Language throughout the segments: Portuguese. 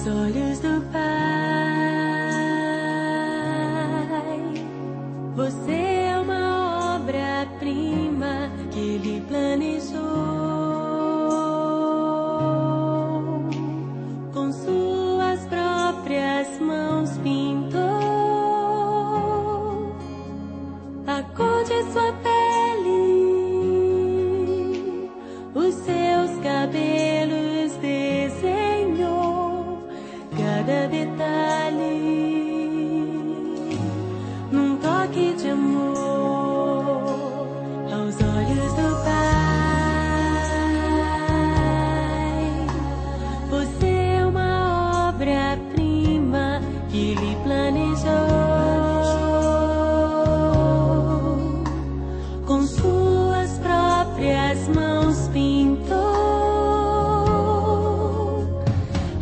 aos olhos do Pai. Você é uma obra-prima que Ele planejou. Com suas próprias mãos pintou a cor de sua pele, os seus cabelos desenhou cada detalhe num toque de amor aos olhos do Pai. Você é uma obra-prima que Ele planejou. Com suas próprias mãos pintou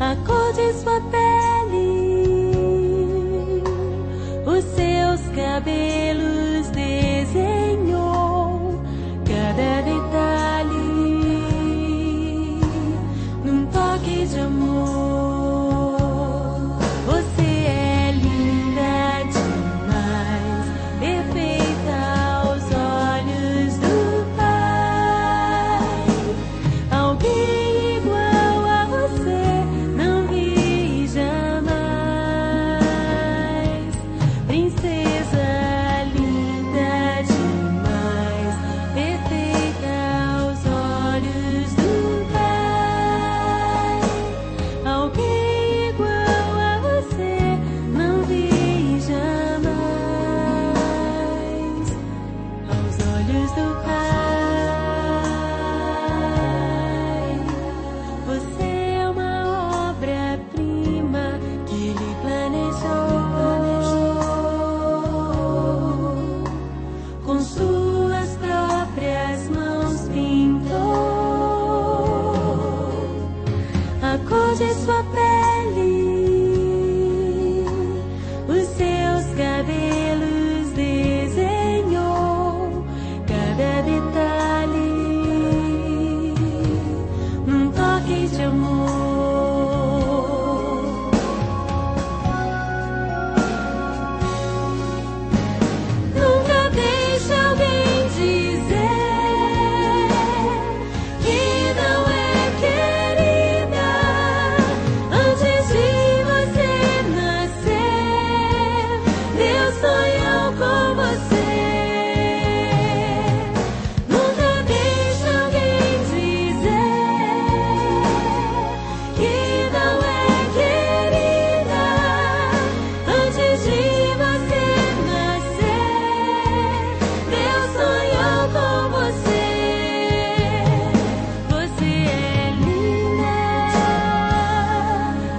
a cor de sua pele, os seus cabelos desenhou cada detalhe num toque de amor. Você é linda demais, perfeita aos olhos do Pai. Alguém igual a você não vi jamais. Princesa linda demais, perfeita aos olhos do Pai. Alguém igual a você não vi jamais aos olhos do Pai. Você é uma obra-prima que Ele planejou. Com suas próprias mãos pintou a cor de sua pele, os seus cabelos desenhou cada detalhe num toque de amor. Nunca deixe alguém dizer que não é querida antes de você nascer. Deus sonhou com você. Nunca deixe alguém dizer que não é querida antes de você nascer. Deus sonhou com você. Você é linda,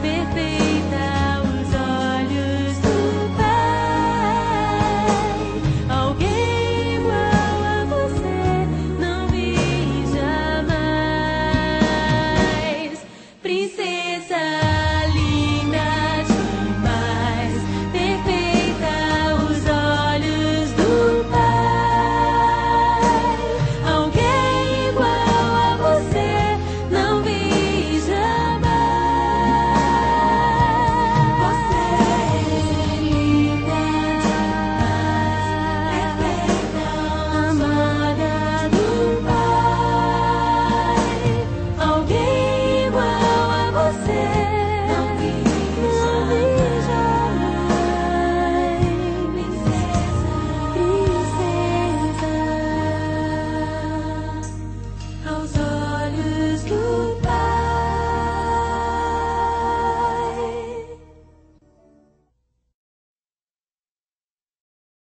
perfeita aos olhos do Pai. Alguém igual a você não vi jamais. Princesa